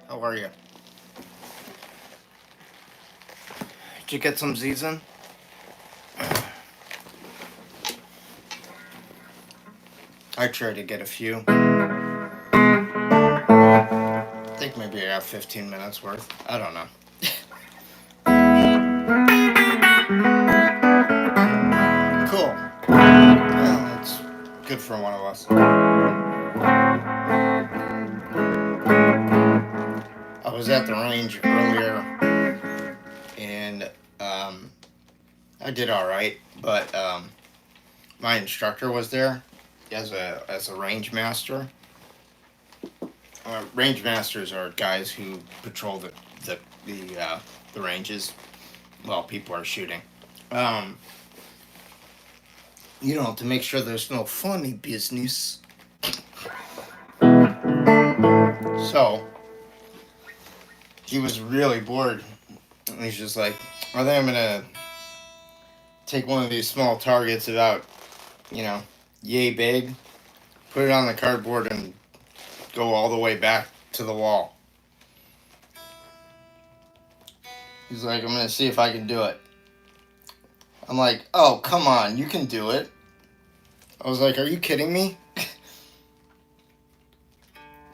How are you? Did you get some Z's in? I tried to get a few. I think maybe I have 15 minutes worth. I don't know. Cool. Well, that's good for one of us. I was at the range earlier, and I did all right, but my instructor was there as a range master. Range masters are guys who patrol the ranges while people are shooting. To make sure there's no funny business. So he was really bored. And he's just like, I think I'm gonna take one of these small targets about, yay big, put it on the cardboard and go all the way back to the wall. He's like, I'm gonna see if I can do it. I'm like, oh, come on, you can do it. I was like, are you kidding me?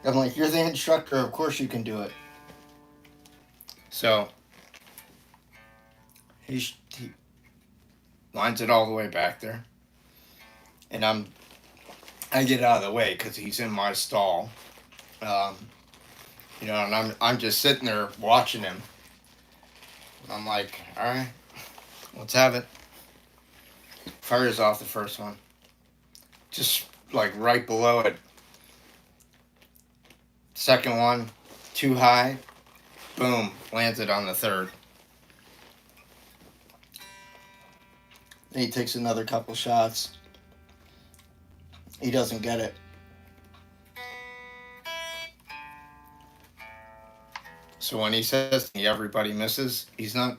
I'm like, you're the instructor, of course you can do it. So he lines it all the way back there, and I get out of the way because he's in my stall, and I'm just sitting there watching him. I'm like, all right, let's have it. Fires off the first one, just like right below it. Second one, too high. Boom, lands it on the third. Then he takes another couple shots. He doesn't get it. So when he says everybody misses, he's not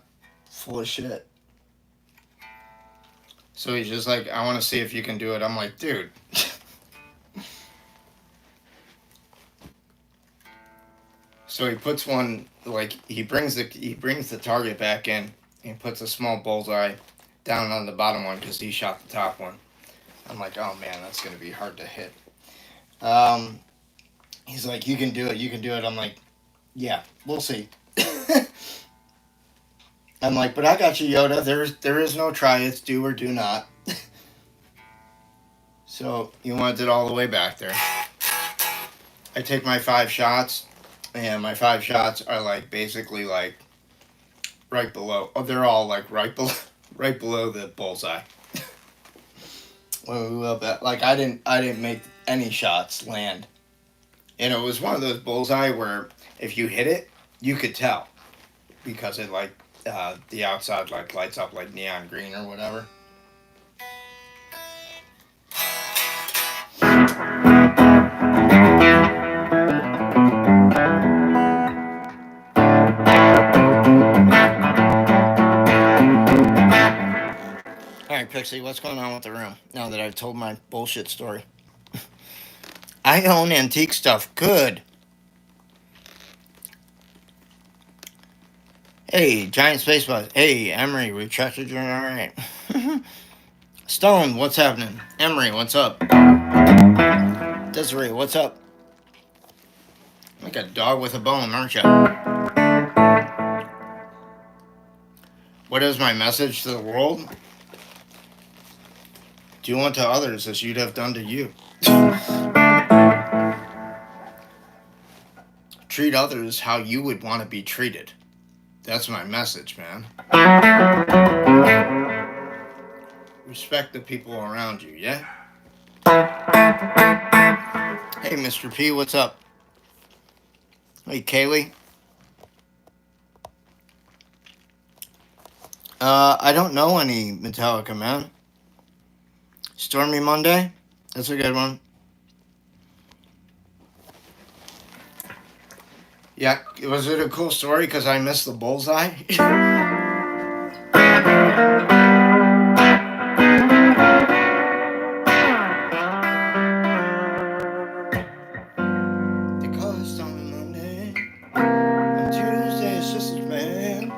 full of shit. So he's just like, I want to see if you can do it. I'm like, dude. So he puts one, like, he brings the target back in and puts a small bullseye down on the bottom one because he shot the top one. I'm like, oh man, that's going to be hard to hit. He's like, you can do it. I'm like, yeah, we'll see. I'm like, but I got you, Yoda. There is no try. It's do or do not. So he wants it all the way back there. I take my 5 shots. And my 5 shots are like basically like right below. Oh, they're all like right below the bullseye. Like I didn't make any shots land, and it was one of those bullseye where if you hit it, you could tell because it like the outside like lights up like neon green or whatever. Alright, Pixie, what's going on with the room now that I've told my bullshit story? I own antique stuff. Good. Hey, Giant Space Bus. Hey, Emery, retracted your. Alright. Stone, what's happening? Emery, what's up? Desiree, what's up? Like a dog with a bone, aren't you? What is my message to the world? Do unto others as you'd have done to you. Treat others how you would want to be treated. That's my message, man. Respect the people around you, yeah? Hey, Mr. P, what's up? Hey, Kaylee. I don't know any Metallica, man. Stormy Monday? That's a good one. Yeah, was it a cool story because I missed the bullseye? Because Stormy Monday, on Tuesday it's just as bad.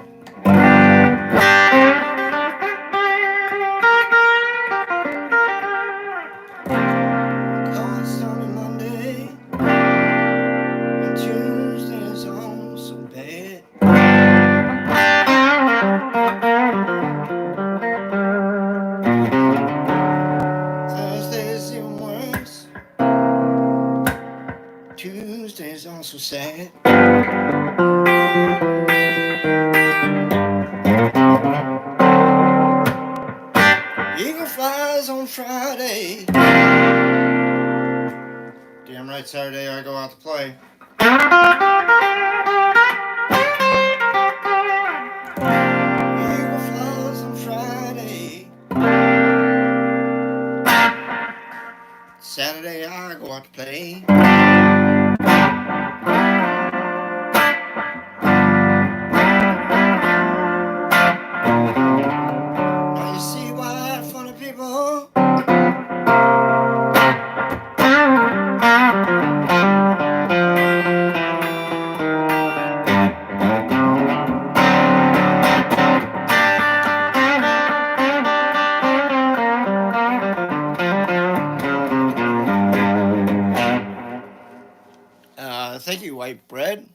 Because Stormy Monday, on Tuesday it's all so bad. Thursday's even worse. Tuesday's also sad. Eagle flies on Friday. Damn right, Saturday I go out to play. Eagle flies on Friday. Saturday I go out to play. Now you see why funny people thank you, White Bread.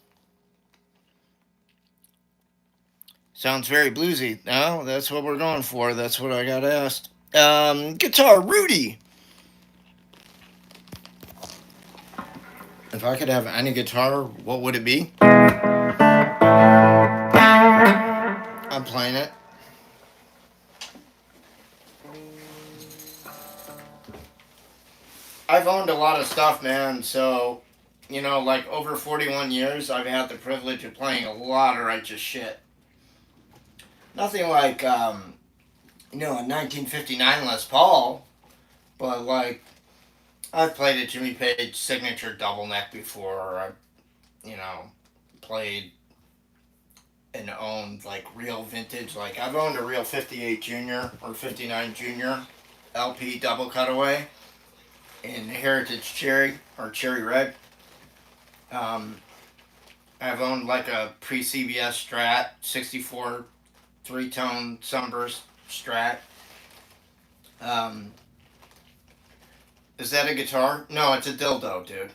Sounds very bluesy. No, that's what we're going for. That's what I got asked. Guitar Rudy. If I could have any guitar, what would it be? I'm playing it. I've owned a lot of stuff, man. So, like over 41 years, I've had the privilege of playing a lot of righteous shit. Nothing like, a 1959 Les Paul, but like, I've played a Jimmy Page signature double neck before. I've, played and owned like real vintage. Like, I've owned a real 58 Junior or 59 Junior LP double cutaway in Heritage Cherry or Cherry Red. I've owned like a pre-CBS Strat 64 three-tone sunburst Strat. Is that a guitar? No, it's a dildo, dude.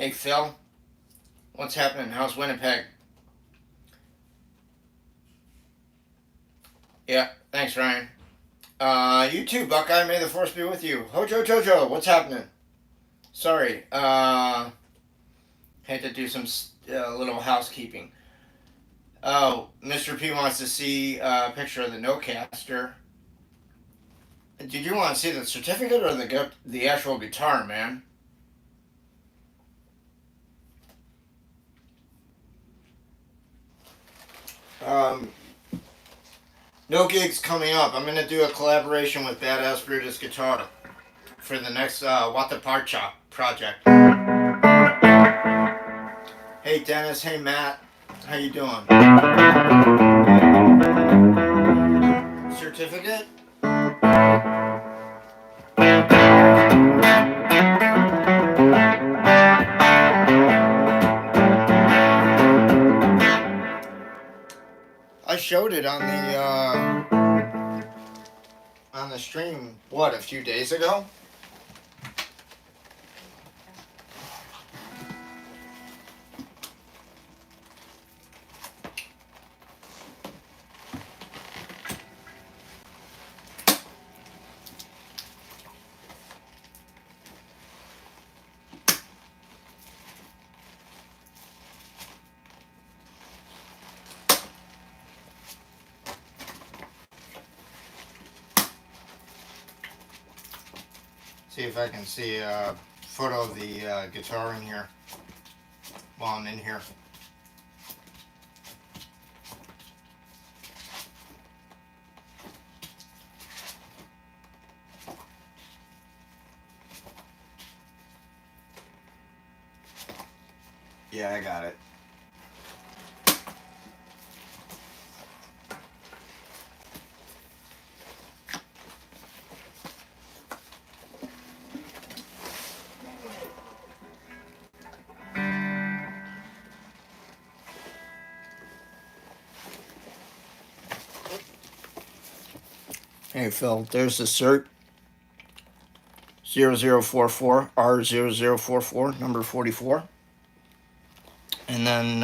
Hey Phil, what's happening? How's Winnipeg? Yeah, thanks Ryan. You too, Buckeye. May the force be with you. Hojo Jojo, what's happening? Sorry, had to do some little housekeeping. Oh, Mr. P wants to see a picture of the Nocaster. Did you want to see the certificate or the actual guitar, man? Um, no gigs coming up. I'm gonna do a collaboration with Badass Brutus Guitar for the next What the Parcha project. Hey Dennis, hey Matt, how you doing? Certificate? I showed it on the stream. What, a few days ago? See if I can see a photo of the guitar in here while I'm in here. Yeah, I got it. Hey Phil, there's the cert 0044 R0044 number 44, and then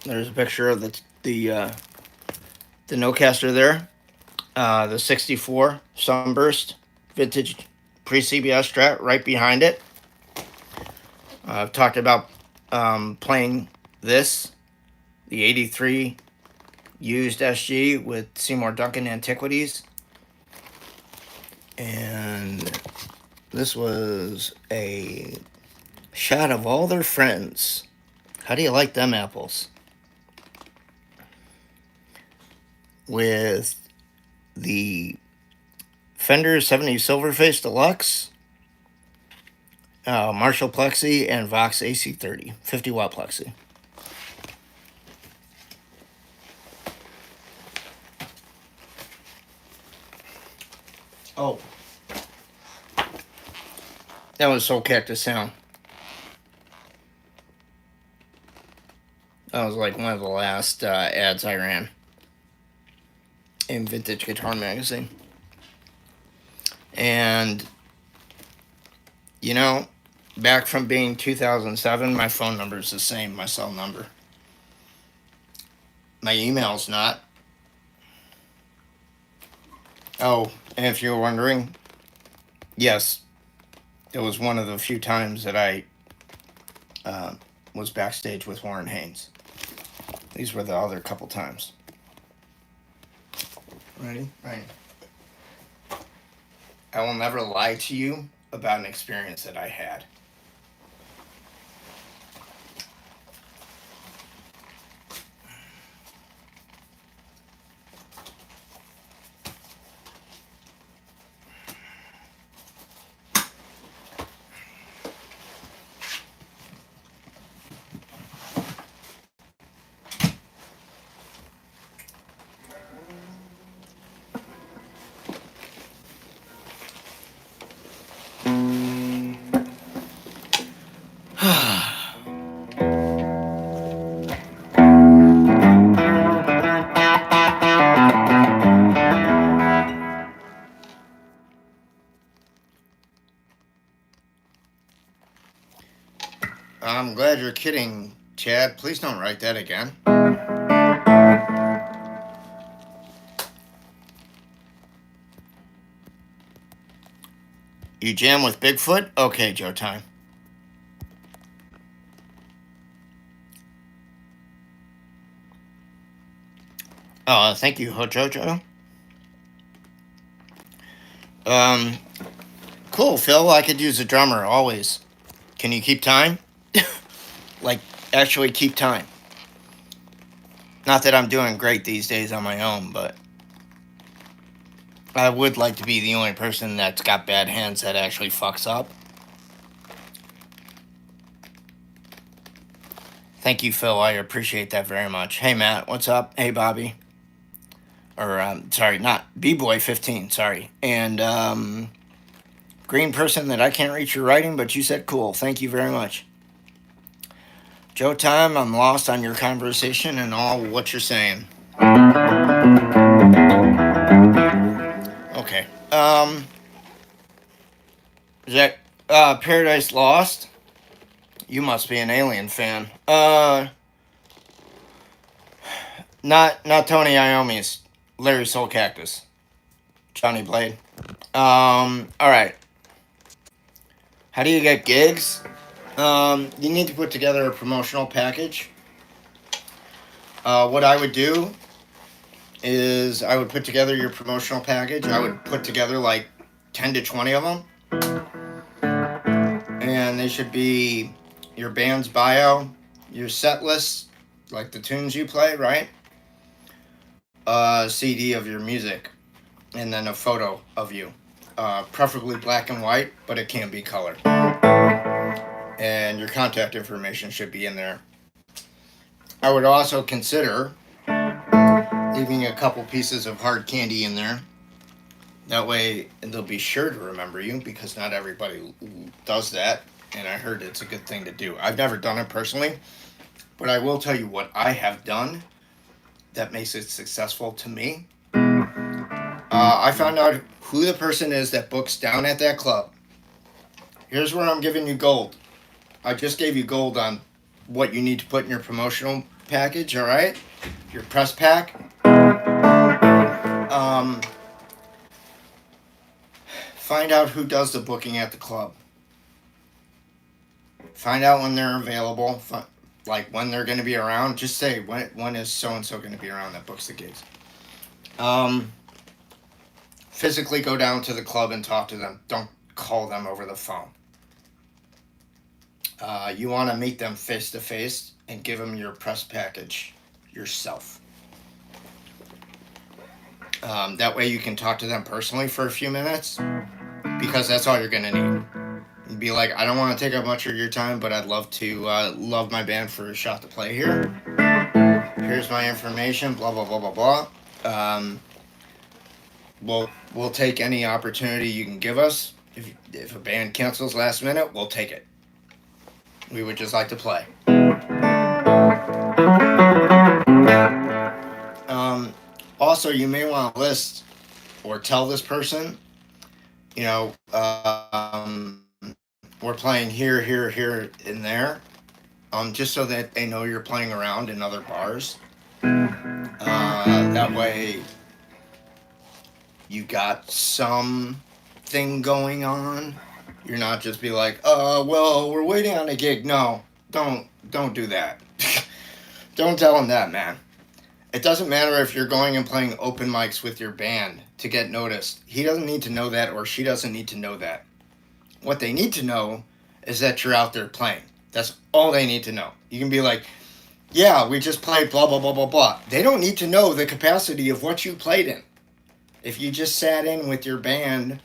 there's a picture of the Nocaster there, the 64 Sunburst vintage pre-CBS Strat right behind it. I've talked about playing this, the 83 used SG with Seymour Duncan Antiquities. And this was a shot of all their friends. How do you like them apples? With the Fender 70 Silverface Deluxe, Marshall Plexi, and Vox AC30 50 watt Plexi. Oh, that was Soulcactus sound. That was like one of the last ads I ran in Vintage Guitar Magazine. And, you know, back from being 2007, my phone number is the same, my cell number. My email's not. Oh, and if you're wondering, yes, it was one of the few times that I was backstage with Warren Haynes. These were the other couple times. Ready? Right. I will never lie to you about an experience that I had. kidding, Chad. Please don't write that again. You jam with Bigfoot? Okay, Joe Time. Oh, thank you, Hojojo. Cool, Phil. I could use a drummer, always. Can you keep time? Like, actually keep time. Not that I'm doing great these days on my own, but I would like to be the only person that's got bad hands that actually fucks up. Thank you, Phil. I appreciate that very much. Hey, Matt. What's up? Hey, Bobby. Or, sorry, not B-Boy15, sorry. And, green person that I can't reach your writing, but you said cool. Thank you very much. Joe Time, I'm lost on your conversation and all what you're saying. Okay. Is that Paradise Lost? You must be an Alien fan. Not Tony Iommi's. Larry Soulcactus. Johnny Blade. Alright. How do you get gigs? You need to put together a promotional package. What I would do is I would put together your promotional package. I would put together like 10 to 20 of them. And they should be your band's bio, your set list, like the tunes you play, right? A CD of your music, and then a photo of you. Preferably black and white, but it can be color. And your contact information should be in there. I would also consider leaving a couple pieces of hard candy in there. That way they'll be sure to remember you, because not everybody does that, and I heard it's a good thing to do. I've never done it personally, but I will tell you what I have done that makes it successful to me. I found out who the person is that books down at that club. Here's where I'm giving you gold. I just gave you gold on what you need to put in your promotional package, all right? Your press pack. Find out who does the booking at the club. Find out when they're available, like when they're going to be around. Just say, when is so-and-so going to be around that books the gigs. Physically go down to the club and talk to them. Don't call them over the phone. You want to meet them face-to-face and give them your press package yourself. That way you can talk to them personally for a few minutes, because that's all you're going to need. And be like, I don't want to take up much of your time, but I'd love to love my band for a shot to play here. Here's my information, blah, blah, blah, blah, blah. We'll take any opportunity you can give us. If a band cancels last minute, we'll take it. We would just like to play. Also, you may want to list or tell this person, you know, we're playing here, here, here, and there, just so that they know you're playing around in other bars. That way, you got something going on. You're not just be like, well, we're waiting on a gig. No, don't do that. Don't tell them that, man. It doesn't matter if you're going and playing open mics with your band to get noticed. He doesn't need to know that, or she doesn't need to know that. What they need to know is that you're out there playing. That's all they need to know. You can be like, yeah, we just played blah, blah, blah, blah, blah. They don't need to know the capacity of what you played in. If you just sat in with your band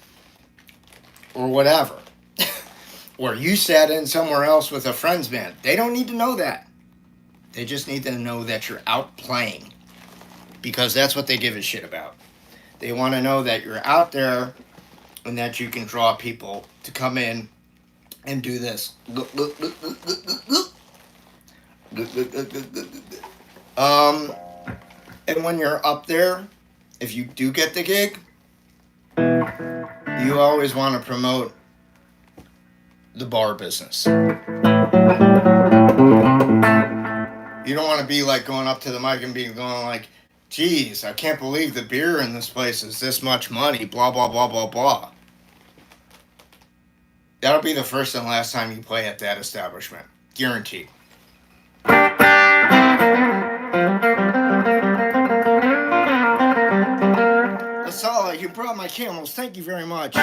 or whatever, or you sat in somewhere else with a friend's band, they don't need to know that. They just need to know that you're out playing, because that's what they give a shit about. They want to know that you're out there and that you can draw people to come in and do this. And when you're up there, if you do get the gig, you always want to promote the bar business. You don't want to be like going up to the mic and being going like, geez, I can't believe the beer in this place is this much money, blah, blah, blah, blah, blah. That'll be the first and last time you play at that establishment. Guaranteed. That's all. You brought my camels. Thank you very much.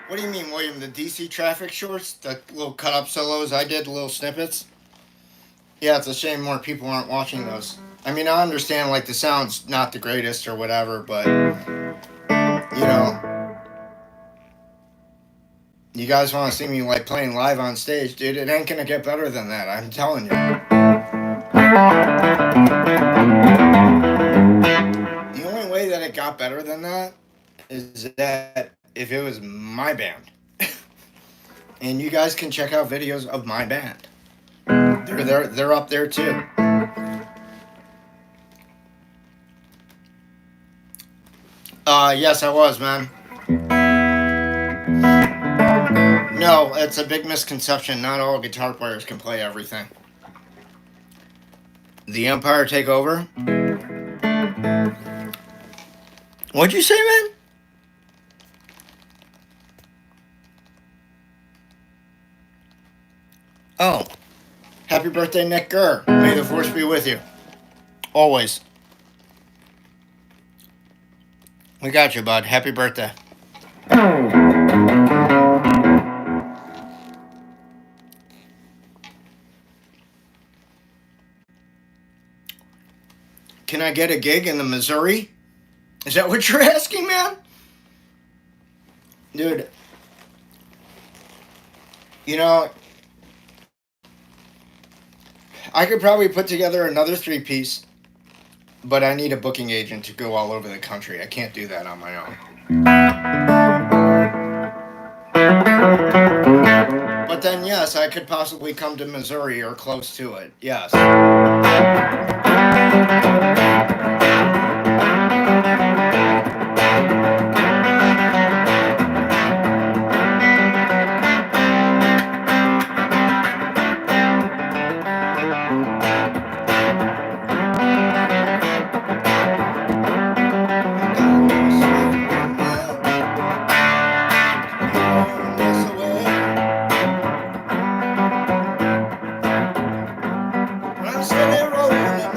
What do you mean, William? The DC traffic shorts? The little cut-up solos I did, little snippets? Yeah, it's a shame more people aren't watching those. I mean, I understand, like, the sound's not the greatest or whatever, but, you know, you guys want to see me, like, playing live on stage, dude, it ain't gonna get better than that, I'm telling you. The only way that it got better than that is that if it was my band. And you guys can check out videos of my band. They're up there too. Yes, I was, man. No, it's a big misconception. Not all guitar players can play everything. The Empire Take Over? What'd you say, man? Oh. Happy birthday, Nick Gurr. May the force be with you. Always. We got you, bud. Happy birthday. Can I get a gig in the Missouri? Is that what you're asking, man? Dude. You know, I could probably put together another 3-piece, but I need a booking agent to go all over the country. I can't do that on my own. But then, yes, I could possibly come to Missouri or close to it. Yes. When I'm sitting there rolling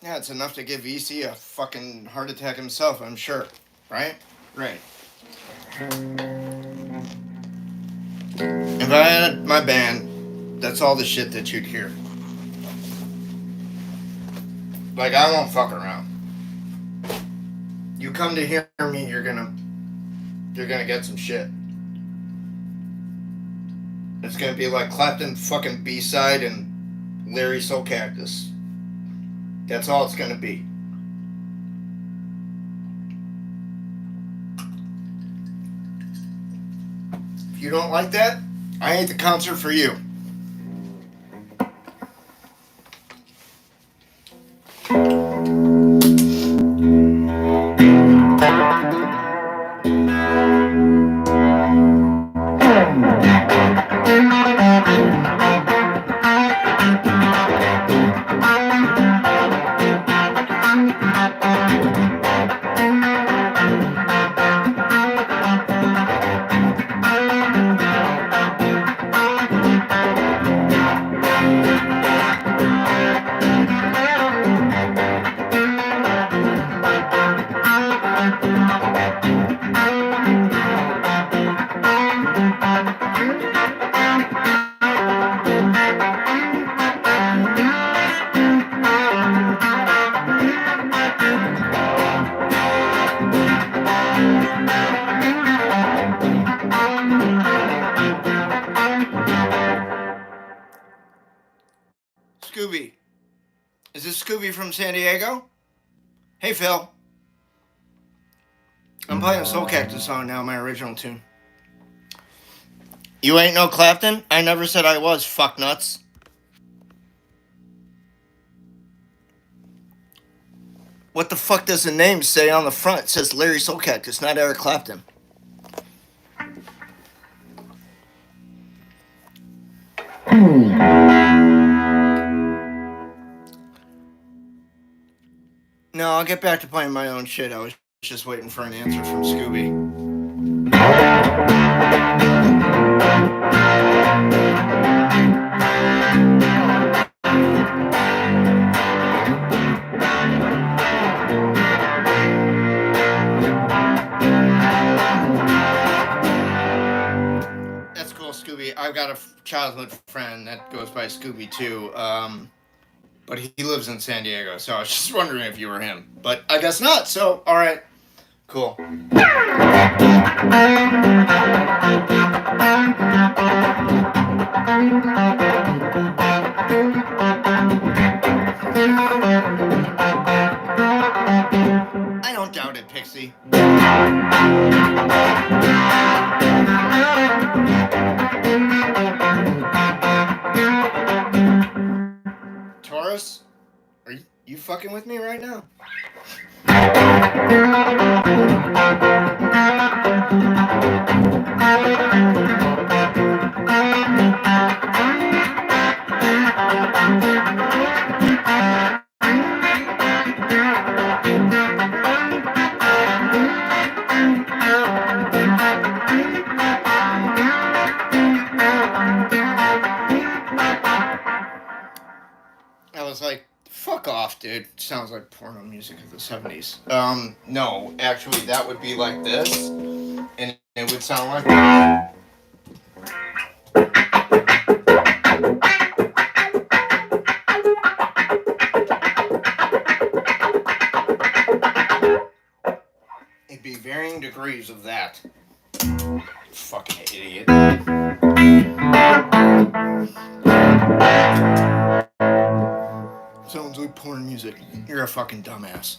Yeah, it's enough to give EC a fucking heart attack himself, I'm sure. Right? Right. If I had my band, that's all the shit that you'd hear. Like, I won't fuck around. You come to hear me, you're gonna get some shit. It's gonna be like Clapton fucking B-side and Larry Soulcactus. That's all it's gonna be. If you don't like that, I ain't the concert for you. Scooby. Is this Scooby from San Diego? Hey, Phil. I'm playing a Soulcactus song now, my original tune. You ain't no Clapton? I never said I was, fucknuts. What the fuck does the name say on the front? It says Larry Soulcactus, not Eric Clapton. No, I'll get back to playing my own shit. I was just waiting for an answer from Scooby. That's cool, Scooby. I've got a childhood friend that goes by Scooby too. But he lives in San Diego, so I was just wondering if you were him. But I guess not, so alright. Cool. I don't doubt it, Pixie. Taurus? Are you fucking with me right now? I was like, fuck off, dude. Sounds like porno music of the 70s. No, actually, that would be like this, and it would sound like that. It'd be varying degrees of that. Fucking idiot. Sounds like porn music. You're a fucking dumbass.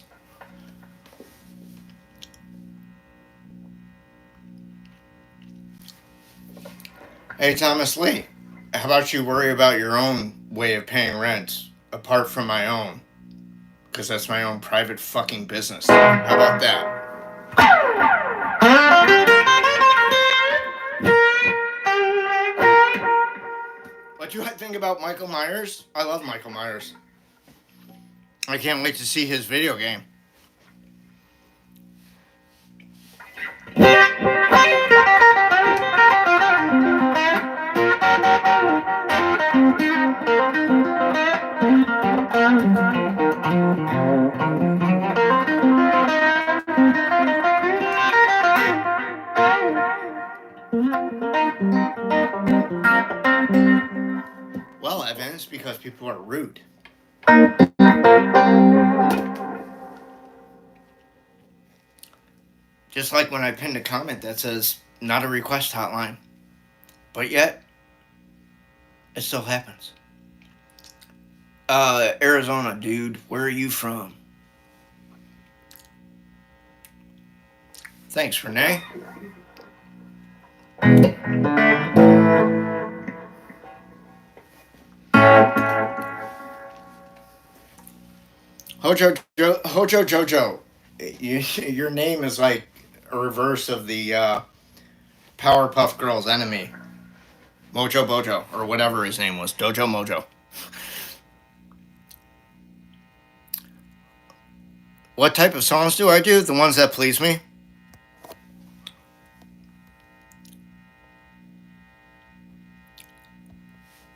Hey, Thomas Lee. How about you worry about your own way of paying rent apart from my own? Because that's my own private fucking business. How about that? What do I think about Michael Myers? I love Michael Myers. I can't wait to see his video game. Well, Evan, it's because people are rude. Just like when I pinned a comment that says, not a request hotline. But yet, it still happens. Arizona, dude, where are you from? Thanks, Renee. Hojo Jojo, your name is like a reverse of the Powerpuff Girls enemy, Mojo Bojo, or whatever his name was, Dojo Mojo. What type of songs do I do? The ones that please me?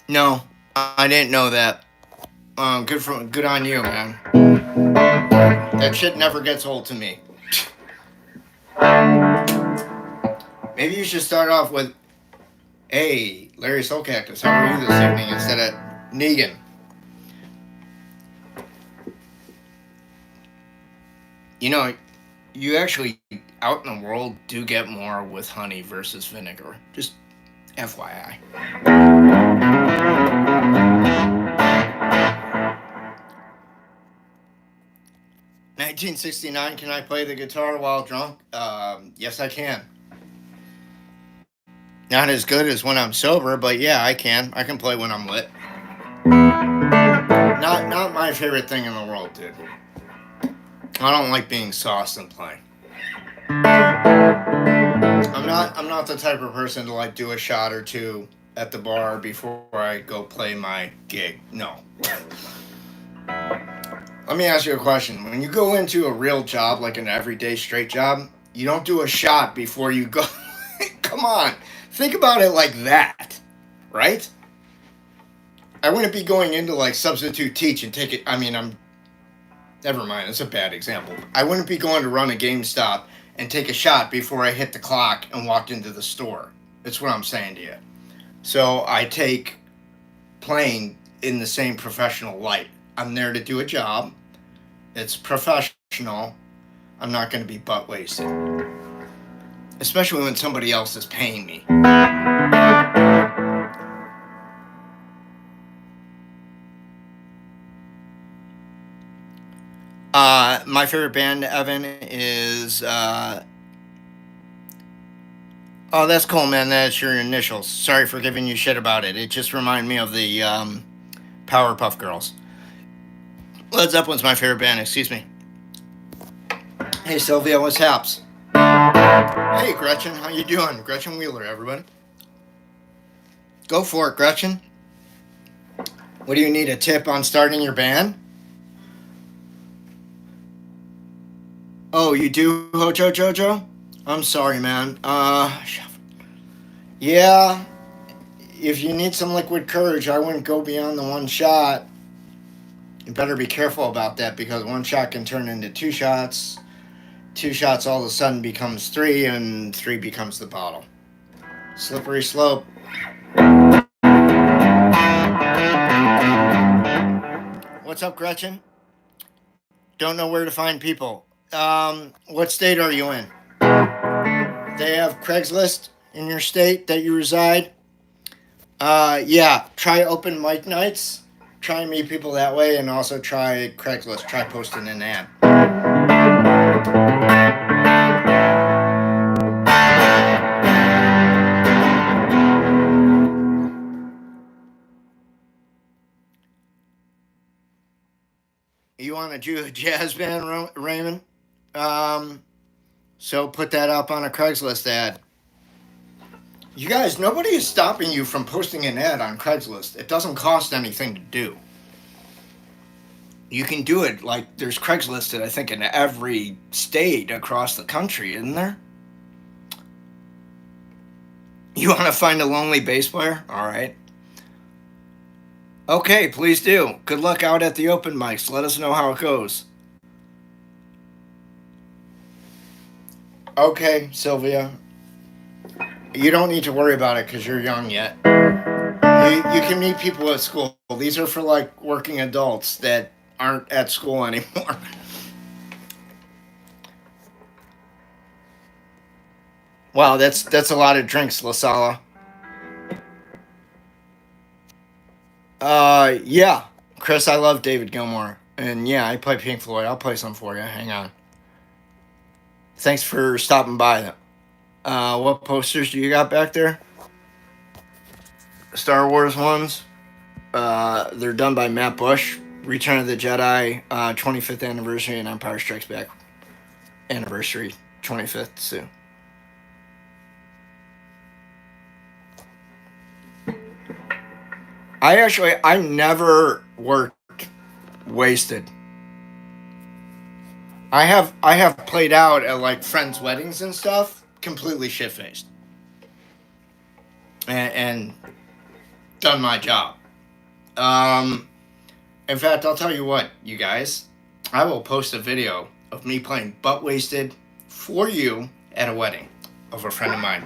No, I didn't know that. Good on you, man. That shit never gets old to me. Maybe you should start off with, "Hey, Larry Soulcactus, how are you this evening?" instead of Negan. You know, you actually out in the world do get more with honey versus vinegar. Just FYI. 1969, can I play the guitar while drunk? Yes, I can. Not as good as when I'm sober, but yeah, I can. I can play when I'm lit. Not my favorite thing in the world, dude. I don't like being sauced and playing. I'm not the type of person to like do a shot or two at the bar before I go play my gig. No. Let me ask you a question. When you go into a real job, like an everyday straight job, you don't do a shot before you go. Come on. Think about it like that, right? I wouldn't be going into like substitute teach and take it. I mean, never mind. It's a bad example. I wouldn't be going to run a GameStop and take a shot before I hit the clock and walked into the store. That's what I'm saying to you. So I take playing in the same professional light. I'm there to do a job. It's professional. I'm not going to be butt wasted. Especially when somebody else is paying me. My favorite band, Evan, is... oh, that's cool, man. That's your initials. Sorry for giving you shit about it. It just reminded me of the Powerpuff Girls. Led Zeppelin's my favorite band, excuse me. Hey, Sylvia, what's haps? Hey, Gretchen, how you doing? Gretchen Wheeler, everybody. Go for it, Gretchen. What do you need, a tip on starting your band? Oh, you do, Hojo Jojo? I'm sorry, man. Yeah, if you need some liquid courage, I wouldn't go beyond the one shot. You better be careful about that because one shot can turn into two shots. Two shots all of a sudden becomes three, and three becomes the bottle. Slippery slope. What's up, Gretchen? Don't know where to find people. What state are you in? They have Craigslist in your state that you reside? Yeah, try open mic nights. Try and meet people that way, and also try Craigslist. Try posting an ad. You want to do a jazz band, Raymond? So put that up on a Craigslist ad. You guys, nobody is stopping you from posting an ad on Craigslist. It doesn't cost anything to do. You can do it like there's Craigslist, I think, in every state across the country, isn't there? You want to find a lonely bass player? All right. Okay, please do. Good luck out at the open mics. Let us know how it goes. Okay, Sylvia. You don't need to worry about it because you're young yet. You can meet people at school. These are for like working adults that aren't at school anymore. Wow, that's a lot of drinks, Lasala. Yeah, Chris, I love David Gilmour, and yeah, I play Pink Floyd. I'll play some for you. Hang on. Thanks for stopping by. What posters do you got back there? Star Wars ones. They're done by Matt Bush. Return of the Jedi, 25th anniversary, and Empire Strikes Back anniversary, 25th too. I never worked wasted. I have played out at like friends' weddings and stuff, completely shit faced, and done my job. Um, in fact, I'll tell you what, you guys, I will post a video of me playing butt wasted for you at a wedding of a friend of mine,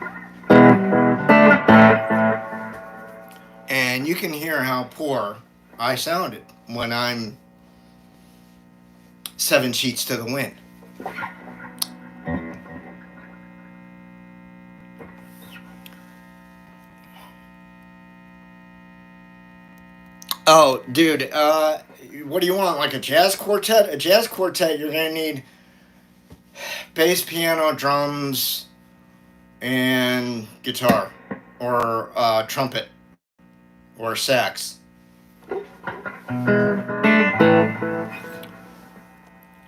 and you can hear how poor I sounded when I'm 7 sheets to the wind. Oh, dude, what do you want? Like a jazz quartet? A jazz quartet, you're gonna need bass, piano, drums, and guitar, or trumpet, or sax.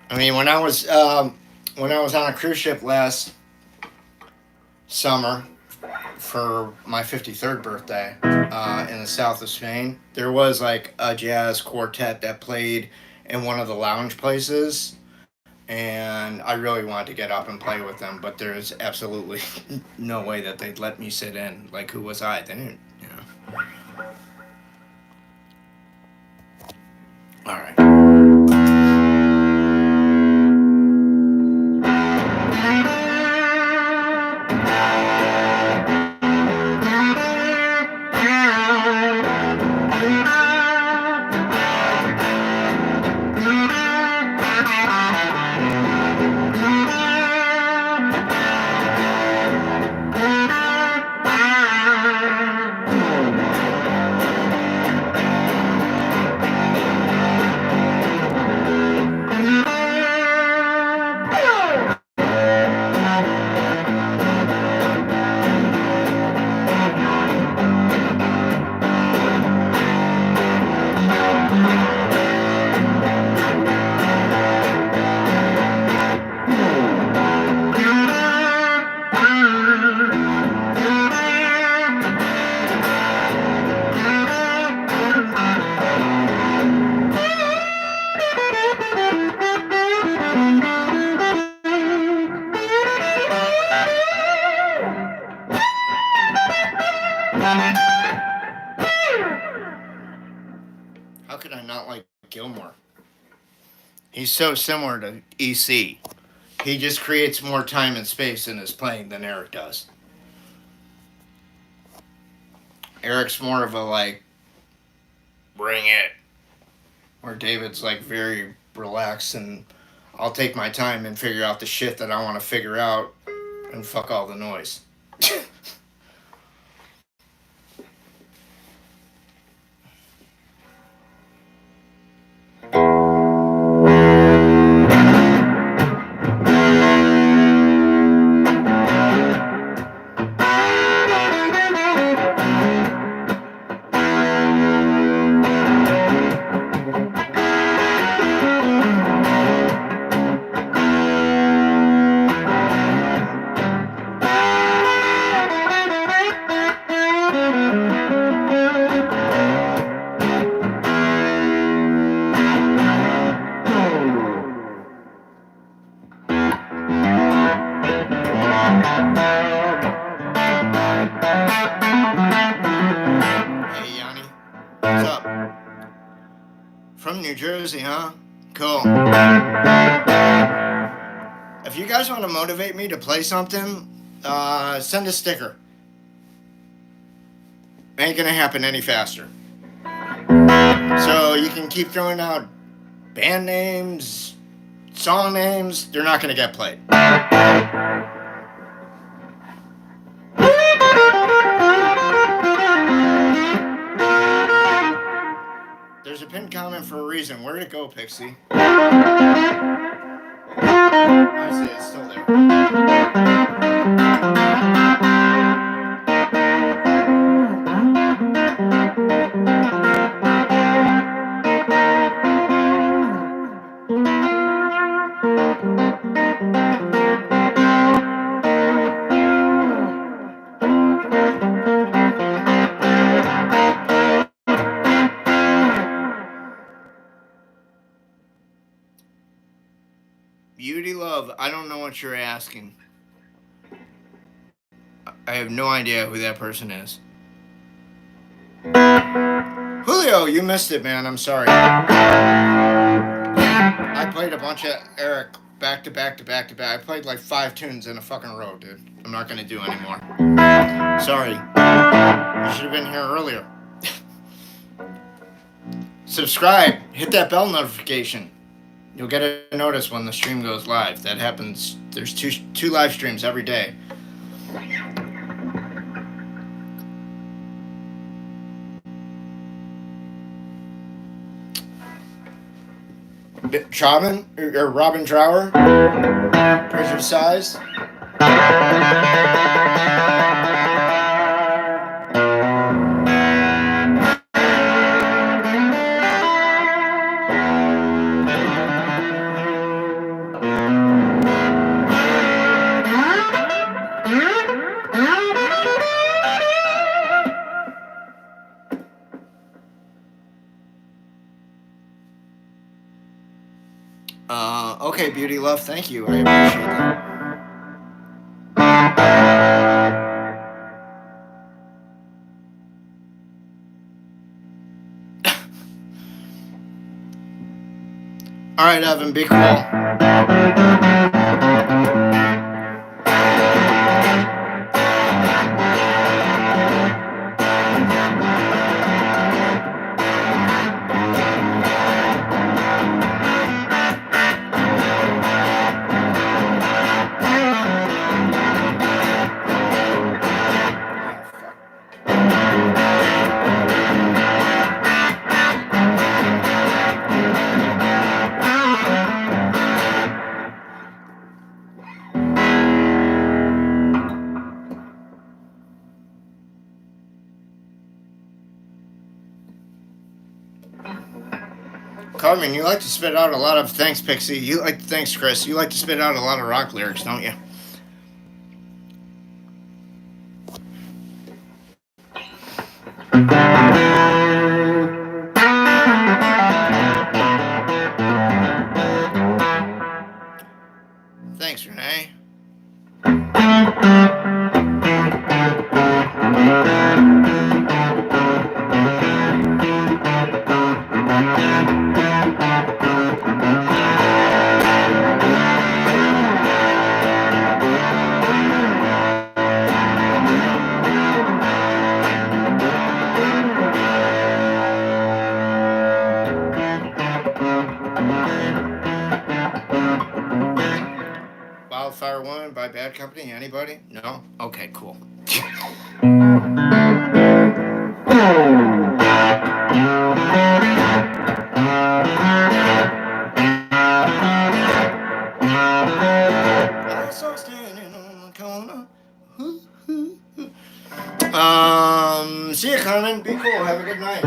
I mean, when I was on a cruise ship last summer for my 53rd birthday in the south of Spain, there was like a jazz quartet that played in one of the lounge places, and I really wanted to get up and play with them, but there's absolutely no way that they'd let me sit in. Like, who was I? They didn't, you know. All right. How could I not like Gilmore? He's so similar to EC. He just creates more time and space in his playing than Eric does. Eric's more of a like, bring it. Where David's like very relaxed and I'll take my time and figure out the shit that I want to figure out and fuck all the noise. New Jersey, huh? Cool. If you guys want to motivate me to play something, send a sticker. Ain't gonna happen any faster. So you can keep throwing out band names, song names. They're not gonna get played. There's a pinned comment for a reason. Where'd it go, Pixie? I see it's still there. Beauty Love, I don't know what you're asking. I have no idea who that person is. Julio, you missed it, man. I'm sorry. I played a bunch of Eric back to back to back to back. I played like 5 tunes in a fucking row, dude. I'm not gonna do anymore. Sorry. You should have been here earlier. Subscribe. Hit that bell notification. You'll get a notice when the stream goes live. That happens. There's two live streams every day. Robin Trower, Bridge of Sighs. Okay, Beauty Love, thank you. I appreciate that. All right, Evan, be cool. Carmen, you like to spit out a lot of... Thanks, Pixie. Thanks, Chris. You like to spit out a lot of rock lyrics, don't you? Thanks, Renee. Wildfire Woman by Bad Company? Anybody? No? Okay, cool. I saw standing on the corner. See you, Carmen. Be cool. Have a good night.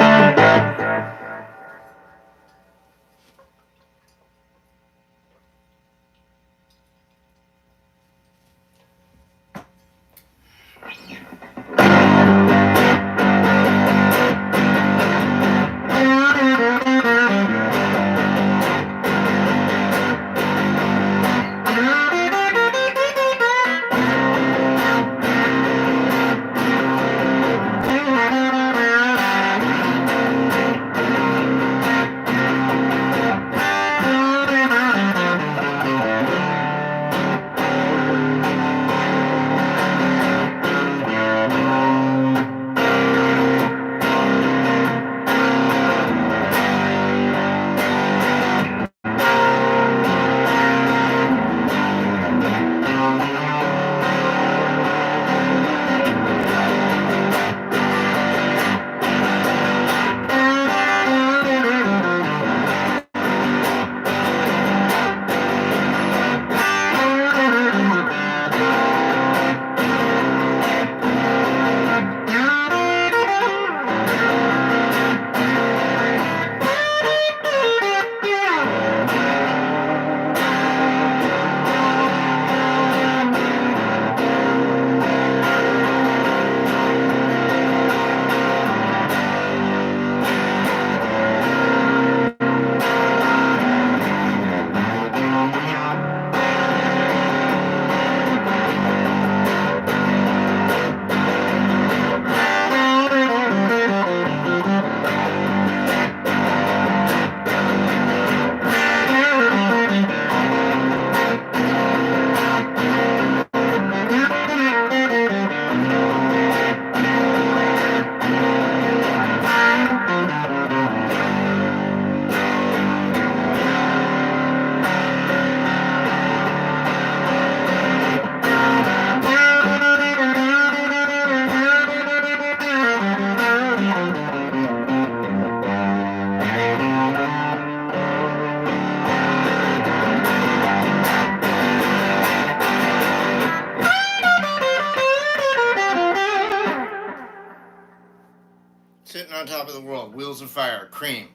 top of the world, Wheels of Fire, Cream.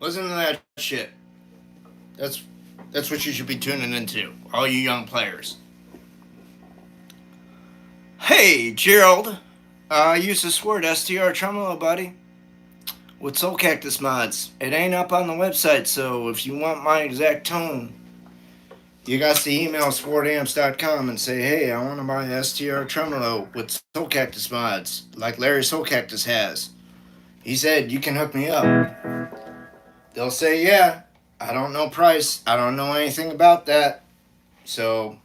Listen to that shit. That's what you should be tuning into, all you young players. Hey, Gerald. I use the word STR tremolo, buddy. With Soulcactus mods. It ain't up on the website, so if you want my exact tone, you got to email sportamps.com and say, hey, I want to buy STR tremolo with Soulcactus mods, like Larry Soulcactus has. He said, you can hook me up. They'll say, yeah, I don't know price. I don't know anything about that. So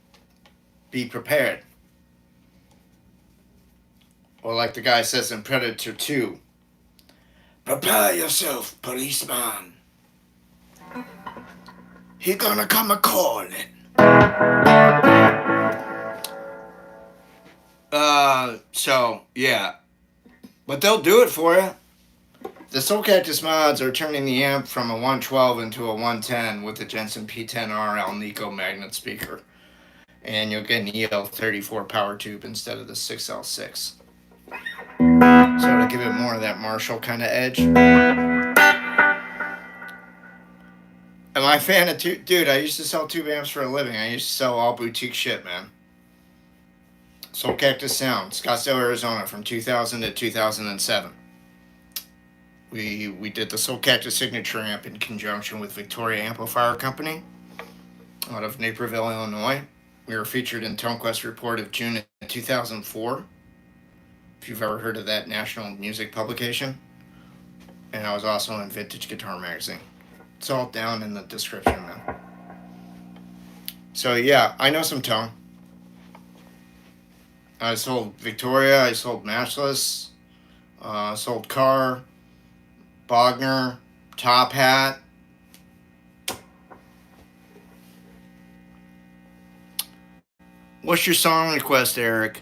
be prepared. Or like the guy says in Predator 2, prepare yourself, policeman. He gonna come a-calling. So, yeah. But they'll do it for you. The Soulcactus mods are turning the amp from a 112 into a 110 with the Jensen P10RL Nico magnet speaker. And you'll get an EL34 power tube instead of the 6L6. So to give it more of that Marshall kind of edge. Am I a fan of dude, I used to sell tube amps for a living. I used to sell all boutique shit, man. Soulcactus Sound, Scottsdale, Arizona, from 2000 to 2007. We did the Soulcactus signature amp in conjunction with Victoria Amplifier Company out of Naperville, Illinois. We were featured in ToneQuest Report of June of 2004. If you've ever heard of that national music publication. And I was also in Vintage Guitar Magazine. It's all down in the description, man. So yeah, I know some tone. I sold Victoria, I sold Matchless, sold Carr, Bogner, Top Hat. What's your song request, Eric?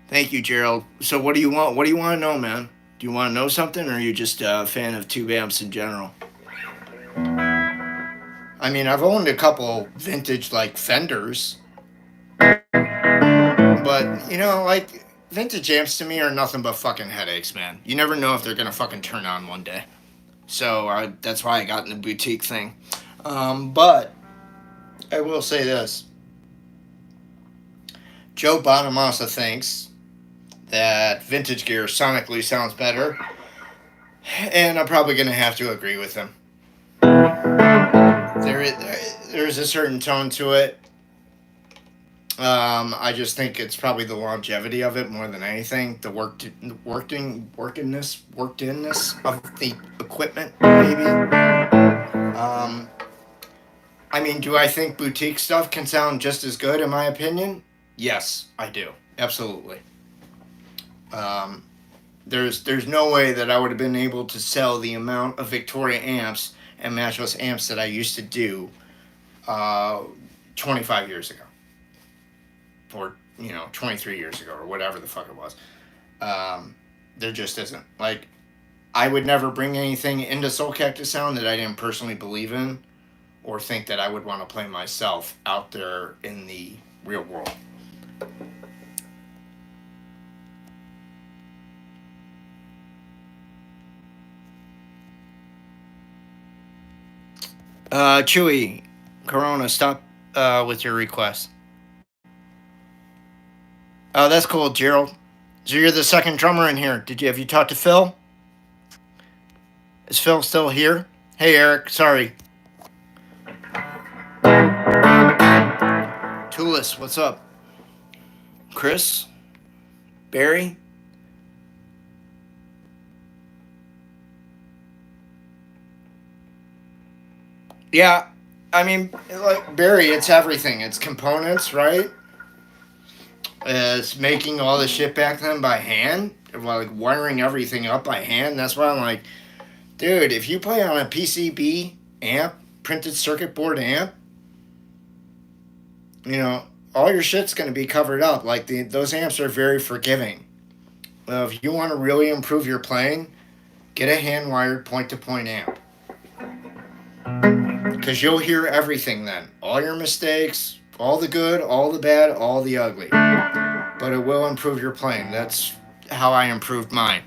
Thank you, Gerald. So what do you want? What do you want to know, man? Do you want to know something, or are you just a fan of tube amps in general? I mean, I've owned a couple vintage, like, Fenders. But, you know, like, vintage amps to me are nothing but fucking headaches, man. You never know if they're going to fucking turn on one day. So that's why I got in the boutique thing. But I will say this. Joe Bonamassa thinks that vintage gear sonically sounds better. And I'm probably going to have to agree with him. There's a certain tone to it. I just think it's probably the longevity of it more than anything. The worked-inness of the equipment, maybe. I mean, do I think boutique stuff can sound just as good, in my opinion? Yes, I do. Absolutely. There's no way that I would have been able to sell the amount of Victoria amps and Matchless amps that I used to do 25 years ago. Or, 23 years ago, or whatever the fuck it was. There just isn't. Like, I would never bring anything into Soulcactus Sound that I didn't personally believe in or think that I would want to play myself out there in the real world. Chewy, Corona, stop with your request. Oh, that's cool, Gerald. So you're the second drummer in here. Have you talked to Phil? Is Phil still here? Hey, Eric, sorry. Toulis, what's up? Chris? Barry? Yeah, I mean, like Barry, it's everything. It's components, right? It's making all the shit back then by hand, like wiring everything up by hand. That's why I'm like, dude, if you play on a PCB amp, printed circuit board amp, all your shit's going to be covered up. Like, those amps are very forgiving. If you want to really improve your playing, get a hand-wired point-to-point amp. Because you'll hear everything then. All your mistakes, all the good, all the bad, all the ugly. But it will improve your playing. That's how I improved mine.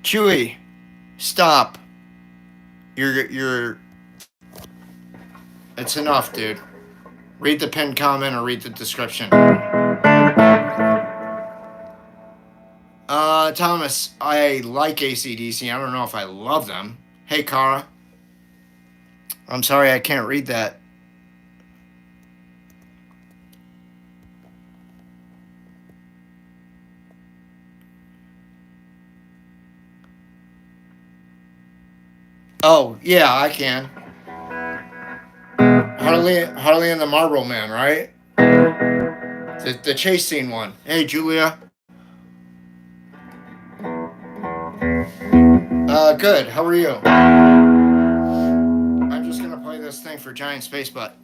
Chewy, stop. You're. It's enough, dude. Read the pinned comment or read the description. Thomas, I like AC/DC. I don't know if I love them. Hey, Kara. I'm sorry I can't read that. Oh, yeah, I can. Harley and the Marlboro Man, right? The chase scene one. Hey, Julia. Good. How are you? I'm just gonna play this thing for Giant Space Butt,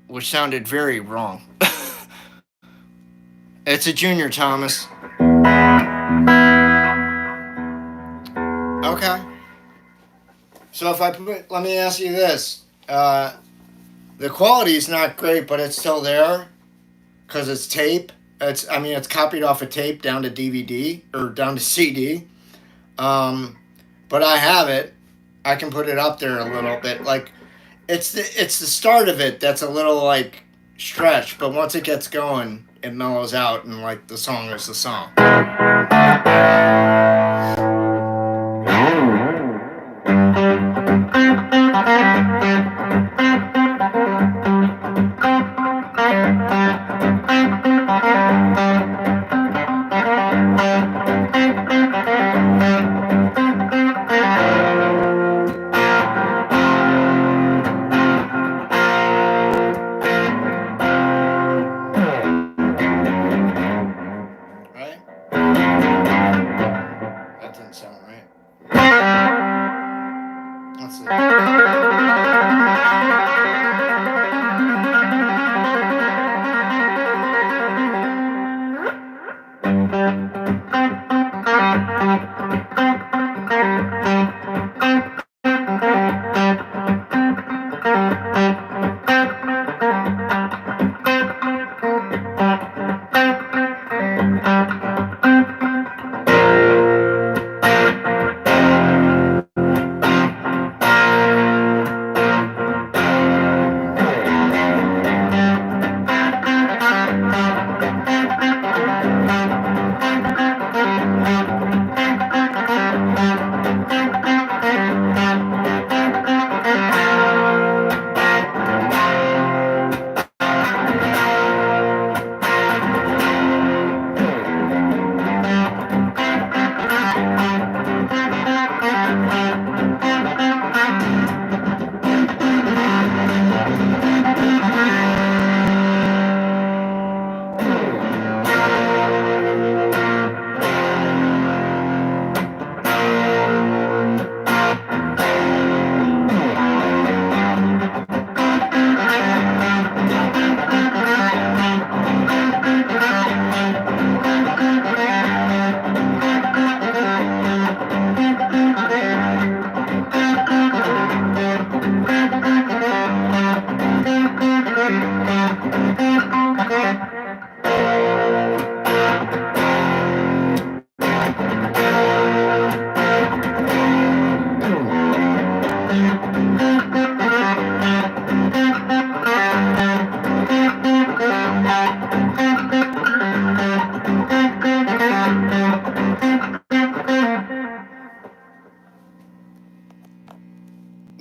which sounded very wrong. It's a junior, Thomas. Okay. So if I put, let me ask you this: the quality is not great, but it's still there because it's tape. It's copied off a tape down to DVD or down to CD. But I have it. I can put it up there a little bit. Like, it's the start of it that's a little like stretched, but once it gets going, it mellows out, and like the song is the song.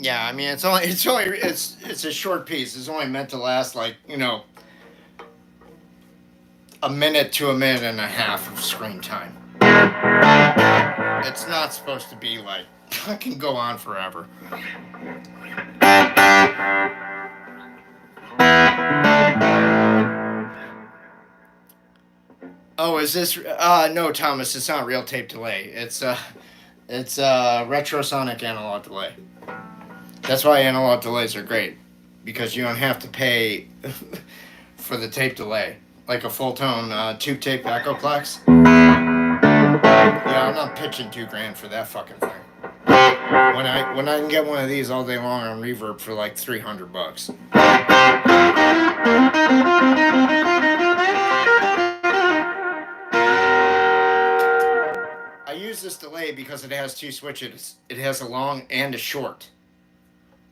Yeah, I mean it's a short piece. It's only meant to last like, a minute to a minute and a half of screen time. It's not supposed to be like I can go on forever. Oh, is this no, Thomas, it's not real tape delay. It's retrosonic analog delay. That's why analog delays are great, because you don't have to pay for the tape delay, like a full tone tube tape Echoplex. Yeah, I'm not pitching $2,000 for that fucking thing. When I can get one of these all day long on Reverb for like $300. I use this delay because it has two switches. It has a long and a short.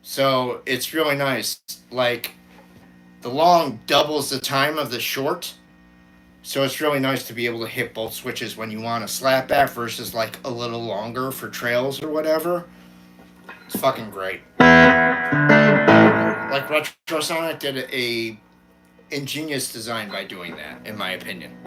So it's really nice. Like, the long doubles the time of the short. So it's really nice to be able to hit both switches when you want a slap back versus like a little longer for trails or whatever. It's fucking great. Like Retrosonic did a ingenious design by doing that, in my opinion.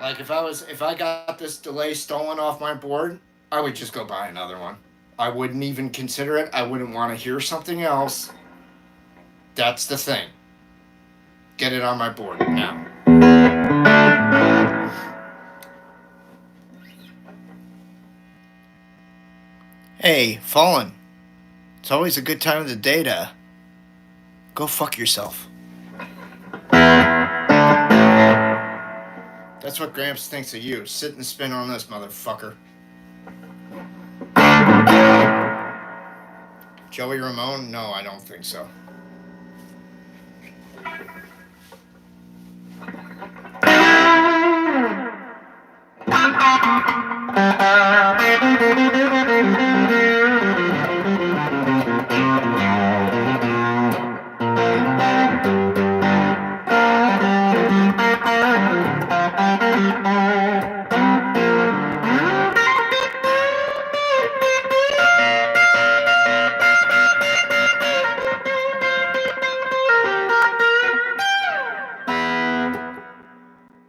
Like if I got this delay stolen off my board, I would just go buy another one. I wouldn't even consider it. I wouldn't want to hear something else. That's the thing. Get it on my board now. Hey, Fallen. It's always a good time of the day to go fuck yourself. That's what Gramps thinks of you. Sit and spin on this, motherfucker. Joey Ramone? No, I don't think so.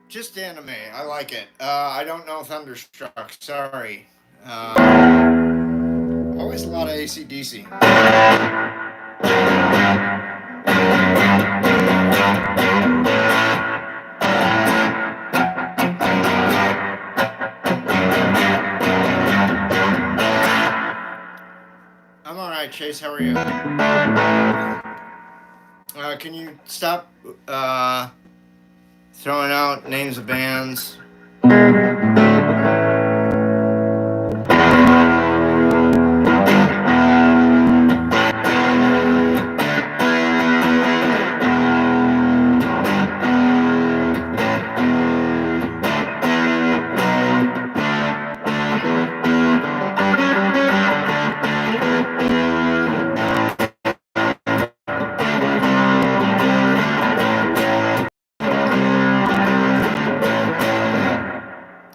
Just anime. I like it. I don't know Thunderstruck. Sorry. Always a lot of AC/DC. I'm alright, Chase. How are you? Can you stop throwing out names of bands?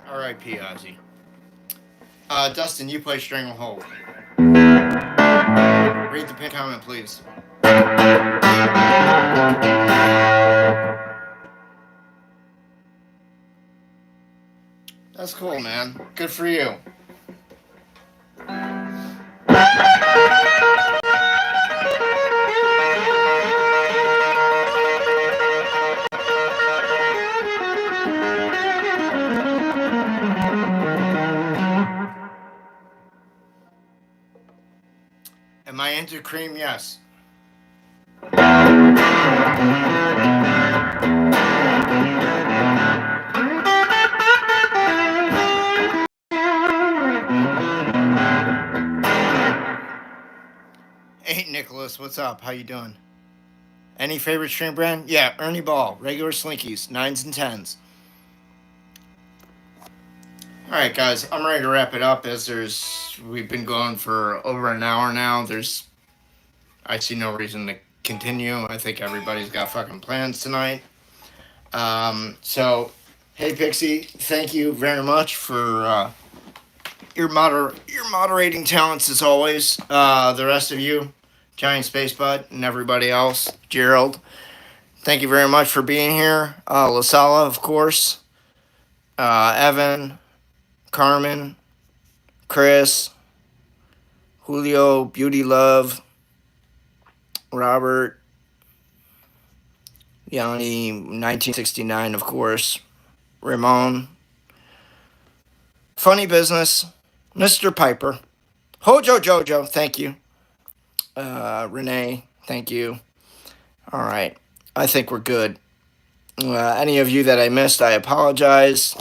R.I.P. Ozzy. Dustin, you play Stranglehold. Read the pin comment, please. That's cool, man. Good for you. Am I into cream? Yes. Hey, Nicholas, what's up? How you doing? Any favorite string brand? Yeah, Ernie Ball, regular Slinkies, 9s and 10s. All right, guys, I'm ready to wrap it up. We've been going for over an hour now. I see no reason to continue. I think everybody's got fucking plans tonight. So, hey, Pixie, thank you very much for your moderating talents as always. The rest of you, Giant Space Butt, and everybody else, Gerald, thank you very much for being here. Lasala, of course. Evan, Carmen, Chris, Julio, Beauty Love, Robert, Yanni, 1969, of course, Ramon, Funny Business, Mr. Piper, Hojo Jojo, thank you. Renee, thank you. All right, I think we're good. Any of you that I missed, I apologize.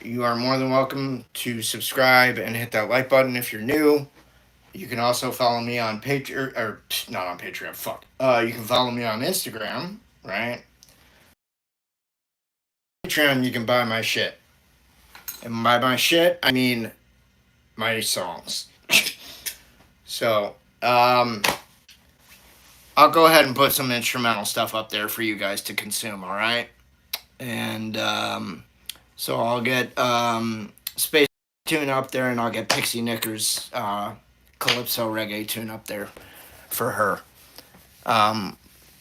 You are more than welcome to subscribe and hit that like button if you're new. You can also follow me on Patreon, or not on Patreon, fuck. You can follow me on Instagram, right? Patreon, you can buy my shit. And by my shit, I mean my songs. So, I'll go ahead and put some instrumental stuff up there for you guys to consume, all right? And so I'll get Space Tune up there, and I'll get Pixie Knicker's Calypso Reggae Tune up there for her.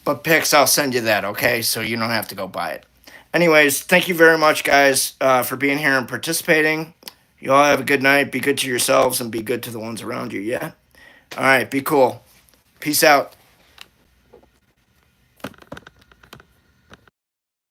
But Pix, I'll send you that, okay? So you don't have to go buy it. Anyways, thank you very much, guys, for being here and participating. You all have a good night. Be good to yourselves and be good to the ones around you, yeah? All right, be cool. Peace out.